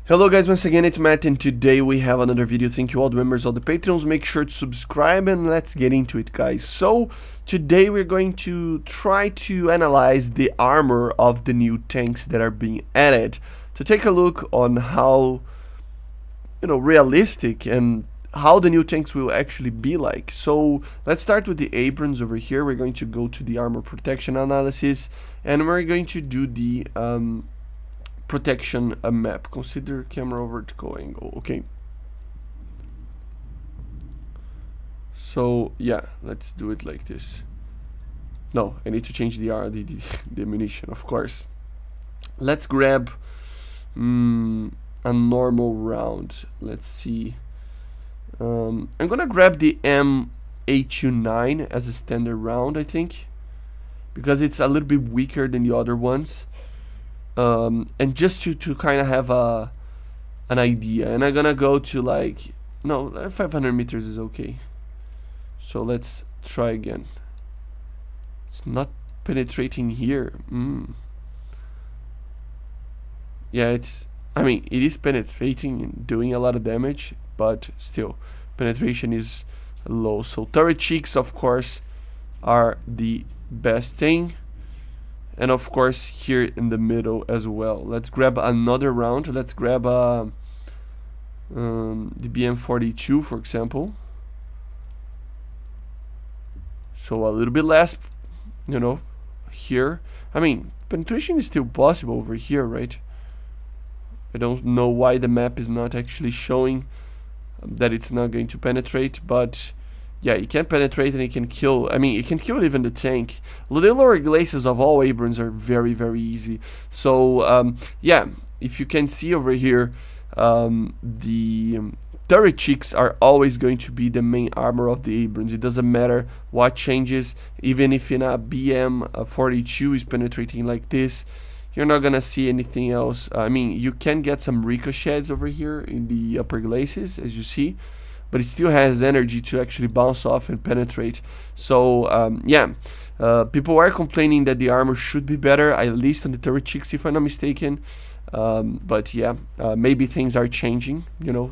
Hello guys, once again it's Matt and today we have another video. Thank you all the members of the Patreons. Make sure to subscribe and let's get into it, guys. So today we're going to try to analyze the armor of the new tanks that are being added, to take a look on how realistic and how the new tanks will actually be like. So let's start with the Abrams over here. We're going to go to the armor protection analysis and we're going to do the protection map. Consider camera vertical angle. Okay, so yeah, let's do it like this. No, I need to change the ammunition, of course. Let's grab a normal round. Let's see. I'm gonna grab the M829 as a standard round, I think, because it's a little bit weaker than the other ones. And just to kind of have an idea, and I'm gonna go to like, no, 500 meters is okay. So let's try again. It's not penetrating here. Yeah, it is penetrating and doing a lot of damage, but still penetration is low. So turret cheeks, of course, are the best thing. And of course here in the middle as well. Let's grab another round. Let's grab the BM42, for example. So a little bit less, here. I mean, penetration is still possible over here, right? I don't know why the map is not actually showing that it's not going to penetrate, but yeah, it can penetrate and it can kill. I mean, it can kill even the tank. The lower glaces of all Abrams are very, very easy. So yeah, if you can see over here, the turret cheeks are always going to be the main armor of the Abrams. It doesn't matter what changes. Even if in a BM42 is penetrating like this, you're not gonna see anything else. I mean, you can get some ricochets over here in the upper glacis, as you see, but it still has energy to actually bounce off and penetrate. So yeah, people are complaining that the armor should be better, at least on the turret cheeks, if I'm not mistaken. But yeah, maybe things are changing,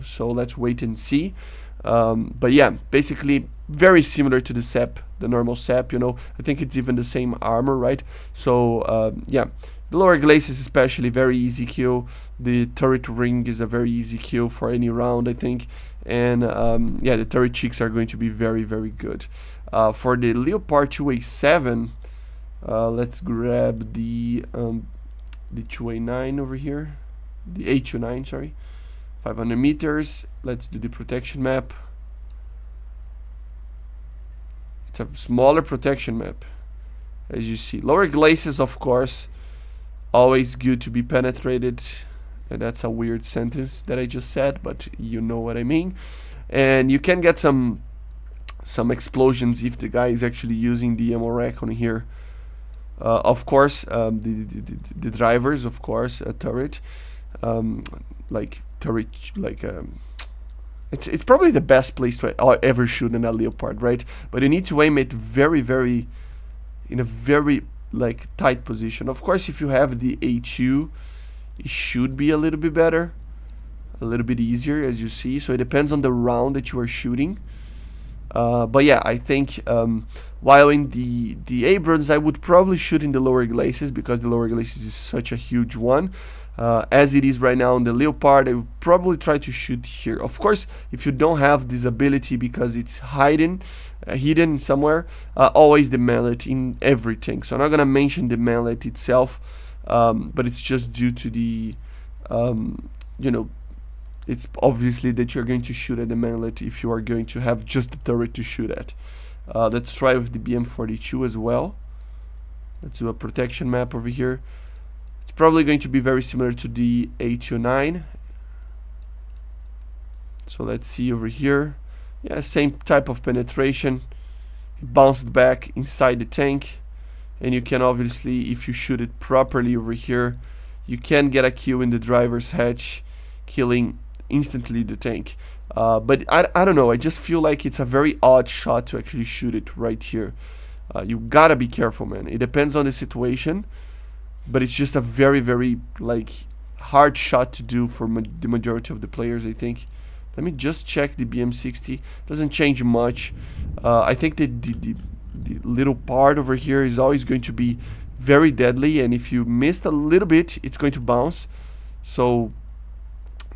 so let's wait and see. But yeah, basically very similar to the SEP, the normal SEP. I think it's even the same armor, right? So yeah, the lower glacis especially very easy kill. The turret ring is a very easy kill for any round, I think. And yeah, the turret cheeks are going to be very, very good. For the Leopard 2A7, let's grab the 2A9 over here, the A29, sorry, 500 meters. Let's do the protection map. It's a smaller protection map, as you see. Lower glacis, of course, always good to be penetrated. And that's a weird sentence that I just said, but you know what I mean. And you can get some explosions if the guy is actually using the ammo rack on here. Of course, the drivers, of course, a turret, it's probably the best place to ever shoot in a Leopard, right? But you need to aim it very, very, in a very tight position. Of course, if you have the A2, it should be a little bit better, a little bit easier, as you see. So it depends on the round that you are shooting. But yeah, I think while in the Abrams, I would probably shoot in the lower glacis, because the lower glacis is such a huge one. As it is right now on the Leopard, I would probably try to shoot here. Of course, if you don't have this ability because it's hidden somewhere, always the mallet in every tank. So I'm not gonna mention the mallet itself. But it's just due to the, it's obviously that you're going to shoot at the mallet if you are going to have just the turret to shoot at. Let's try with the BM42 as well. Let's do a protection map over here. It's probably going to be very similar to the A29. So let's see over here. Yeah, same type of penetration. It bounced back inside the tank. And you can obviously, if you shoot it properly over here, you can get a kill in the driver's hatch, killing instantly the tank. But I don't know, I just feel like it's a very odd shot to actually shoot it right here. You gotta be careful, man. It depends on the situation, but it's just a very, very hard shot to do for the majority of the players, I think. Let me just check the BM60. Doesn't change much. I think that the little part over here is always going to be very deadly, and if you missed a little bit, it's going to bounce. So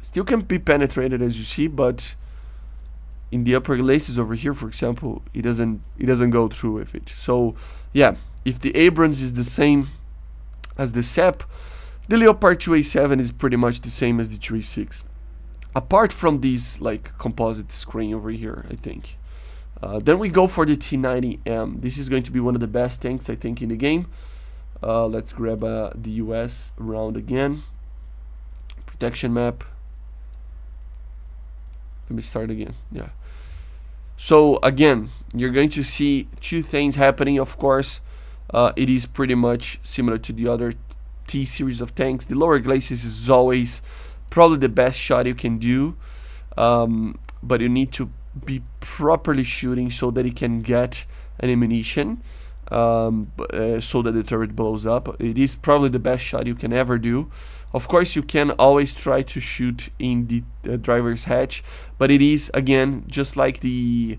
still can be penetrated, as you see, but in the upper glacis over here, for example, it doesn't go through with it. So yeah, if the Abrams is the same as the SEP, the Leopard 2A7 is pretty much the same as the 2A6. Apart from this like composite screen over here, I think. Then we go for the T90M. This is going to be one of the best tanks, I think, in the game. Let's grab the US round again. Protection map. Let me start again. Yeah. So again, you're going to see two things happening. Of course, it is pretty much similar to the other T series of tanks. The lower glacis is always probably the best shot you can do, but you need to be properly shooting so that it can get an ammunition, so that the turret blows up. It is probably the best shot you can ever do. Of course, you can always try to shoot in the driver's hatch, but it is, again, just like the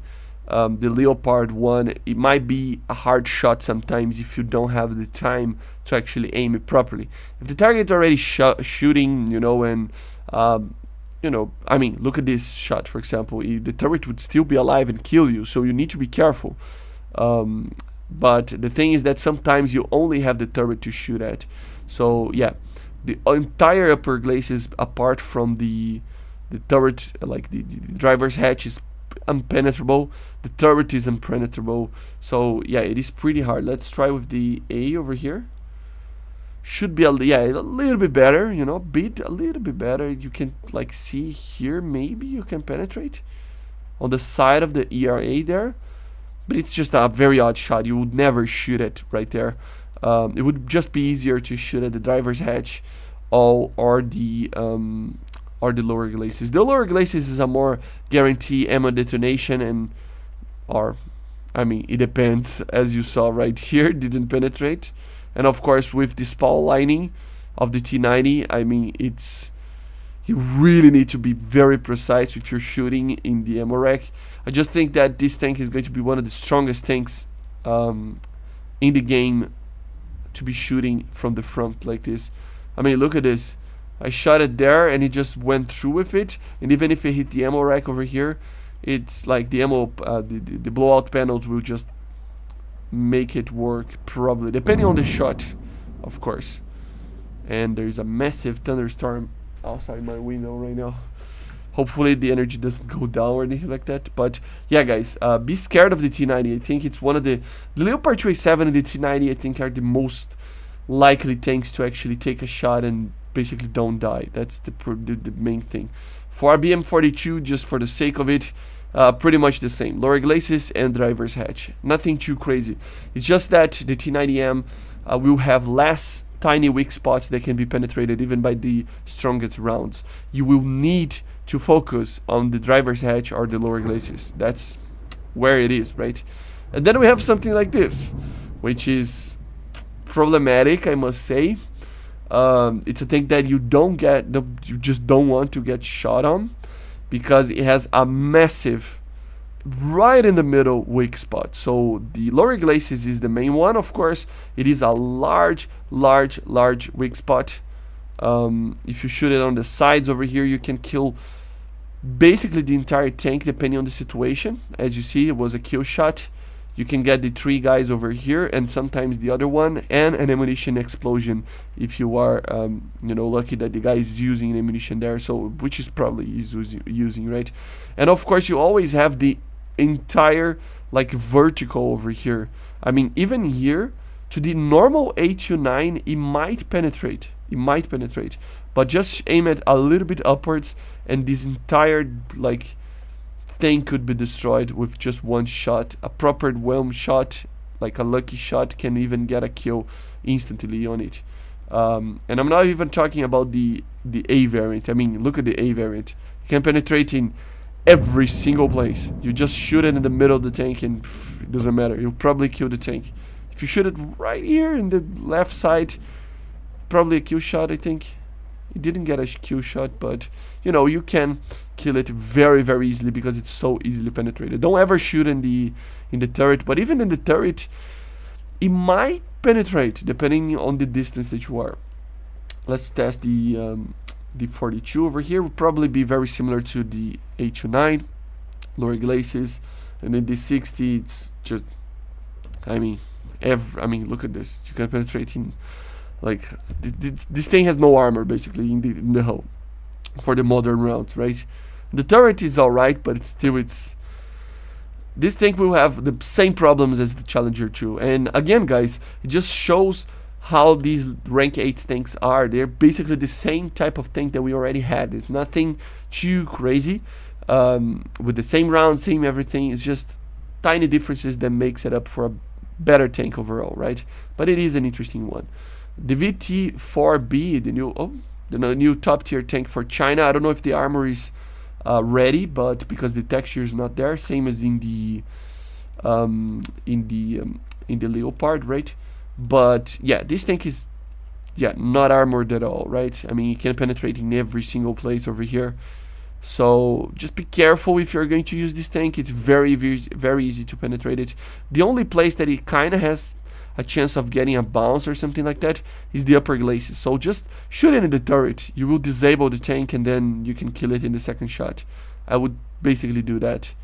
Leopard 1, it might be a hard shot sometimes if you don't have the time to actually aim it properly. If the target's already shooting, you know, and you know, I mean, look at this shot, for example. The turret would still be alive and kill you, so you need to be careful. But the thing is that sometimes you only have the turret to shoot at. So yeah, the entire upper glacis, apart from the turret, like the driver's hatch, is impenetrable. The turret is impenetrable. So yeah, it is pretty hard. Let's try with the A over here. Should be a little bit better, you know, a little bit better. You can like see here, maybe you can penetrate on the side of the ERA there, but it's just a very odd shot. You would never shoot it right there. It would just be easier to shoot at the driver's hatch or the lower glacis. The lower glacis is a more guarantee ammo detonation, and I mean, it depends. As you saw right here, didn't penetrate. And of course, with the spall lining of the T90, I mean, you really need to be very precise if you're shooting in the ammo rack. I just think that this tank is going to be one of the strongest tanks in the game to be shooting from the front like this. I mean, look at this. I shot it there and it just went through with it. And even if it hit the ammo rack over here, it's like the ammo, the blowout panels will just make it work, probably, depending on the shot, of course. And there's a massive thunderstorm outside my window right now. Hopefully the energy doesn't go down or anything like that. But yeah, guys, be scared of the T90. I think it's one of the Leopard 2A7 and the T90, I think, are the most likely tanks to actually take a shot and basically don't die. That's the main thing. For BM42, just for the sake of it, pretty much the same. Lower glacis and driver's hatch. Nothing too crazy. It's just that the T90M will have less tiny weak spots that can be penetrated even by the strongest rounds. You will need to focus on the driver's hatch or the lower glacis. That's where it is, right? And then we have something like this, which is problematic, I must say. It's a thing that you just don't want to get shot on, because it has a massive, right in the middle, weak spot. So the lower glacis is the main one, of course. It is a large weak spot. If you shoot it on the sides over here, you can kill basically the entire tank, depending on the situation. As you see, it was a kill shot. You can get the 3 guys over here and sometimes the other one, and an ammunition explosion if you are you know, lucky that the guy is using an ammunition there, so which is probably using, right? And of course you always have the entire like vertical over here. I mean, even here to the normal 829, it might penetrate, but just aim it a little bit upwards and this entire like thing could be destroyed with just one shot. A proper whelm shot, like a lucky shot, can even get a kill instantly on it. And I'm not even talking about the A variant. I mean, look at the A variant. You can penetrate in every single place. You just shoot it in the middle of the tank and it doesn't matter. You'll probably kill the tank. If you shoot it right here in the left side, probably a kill shot, I think. It didn't get a kill shot, but you know, you can kill it very, very easily because it's so easily penetrated. Don't ever shoot in the turret, but even in the turret, it might penetrate depending on the distance that you are. Let's test the 42 over here. Would probably be very similar to the H29, lower glacis, and then the 60. It's just, I mean, look at this. You can penetrate in, like, this thing has no armor basically in the hull for the modern rounds, right? The turret is alright, but it's still, this tank will have the same problems as the Challenger 2. And again, guys, it just shows how these rank 8 tanks are. They're basically the same type of tank that we already had. It's nothing too crazy. With the same round, same everything. It's just tiny differences that makes it up for a better tank overall, right? But it is an interesting one. The VT4B, the new top tier tank for China. I don't know if the armor is ready, but because the texture is not there, same as in the Leopard, right? But yeah, this tank is not armored at all, right? I mean, you can penetrate in every single place over here. So just be careful if you're going to use this tank. It's very, very, very easy to penetrate it. The only place that it kind of has a chance of getting a bounce or something like that is the upper glacis. So just shoot it in the turret. You will disable the tank and then you can kill it in the second shot. I would basically do that.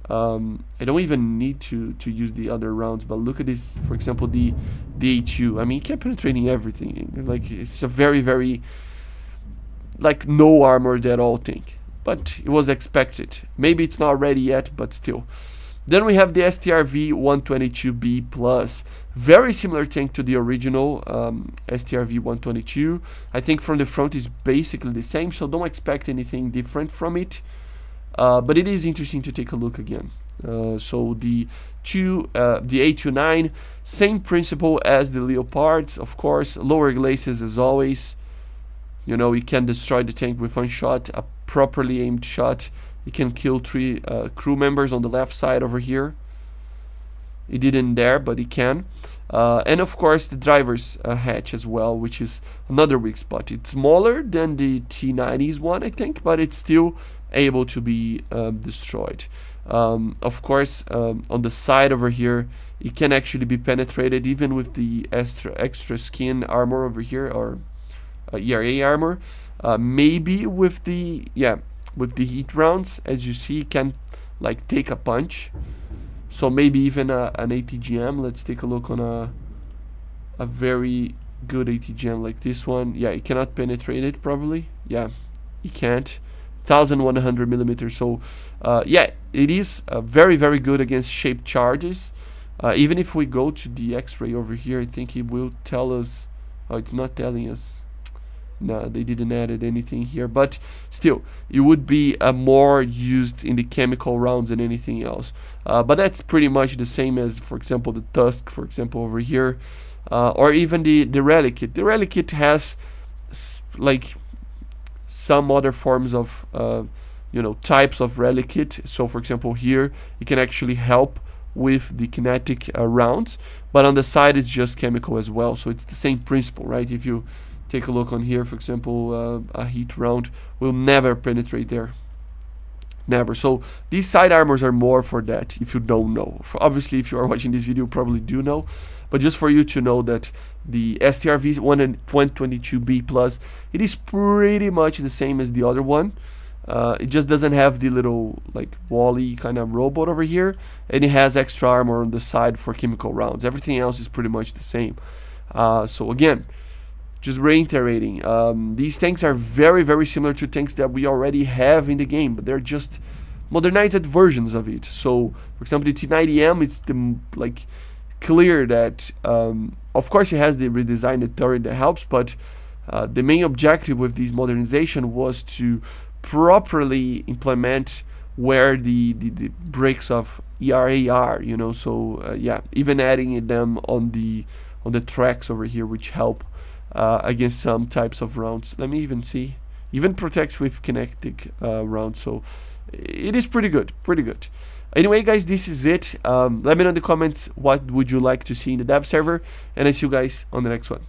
I don't even need to use the other rounds, but look at this, for example, the A2. I mean, it kept penetrating everything. Like, it's a very, very, like, no armored at all tank. But it was expected. Maybe it's not ready yet, but still. Then we have the STRV 122B Plus. Very similar tank to the original STRV 122. I think from the front is basically the same, so don't expect anything different from it. But it is interesting to take a look again. So the A29, same principle as the Leopards, of course. Lower glacis as always. You know, you can destroy the tank with one shot, a properly aimed shot. You can kill 3 crew members on the left side over here. It didn't there, but it can. And of course the driver's hatch as well, which is another weak spot. It's smaller than the T90's one, I think, but it's still able to be destroyed. Of course, on the side over here, it can actually be penetrated even with the extra skin armor over here, or ERA armor. Maybe with the heat rounds, as you see, it can like take a punch. So maybe even an ATGM. Let's take a look on a very good ATGM like this one. Yeah, it cannot penetrate it probably. Yeah, it can't. 1100 millimeters. So yeah, it is very, very good against shaped charges. Even if we go to the X-ray over here, I think it will tell us. Oh, it's not telling us. No, they didn't add anything here, but still, it would be more used in the chemical rounds than anything else. But that's pretty much the same as, for example, the Tusk, for example, over here, or even the Relic Kit. The Relic Kit has like some other forms of, types of Relic Kit. So, for example, here it can actually help with the kinetic rounds, but on the side it's just chemical as well. So it's the same principle, right? If you take a look on here, for example, a heat round will never penetrate there. Never. So these side armors are more for that, if you don't know. Obviously, if you are watching this video, you probably do know. But just for you to know that the STRV 122B Plus, it is pretty much the same as the other one. It just doesn't have the little like Wall-E kind of robot over here. And it has extra armor on the side for chemical rounds. Everything else is pretty much the same. So again, just reiterating, these tanks are very, very similar to tanks that we already have in the game, but they're just modernized versions of it. So, for example, the T90M, it's like clear that, of course, it has the redesigned turret that helps, but the main objective with this modernization was to properly implement where the breaks of ERA are, So yeah, even adding them on the tracks over here, which help against some types of rounds. Let me even see. Even protects with kinetic rounds. So it is pretty good. Anyway, guys, this is it. Let me know in the comments what would you like to see in the dev server. And I see you guys on the next one.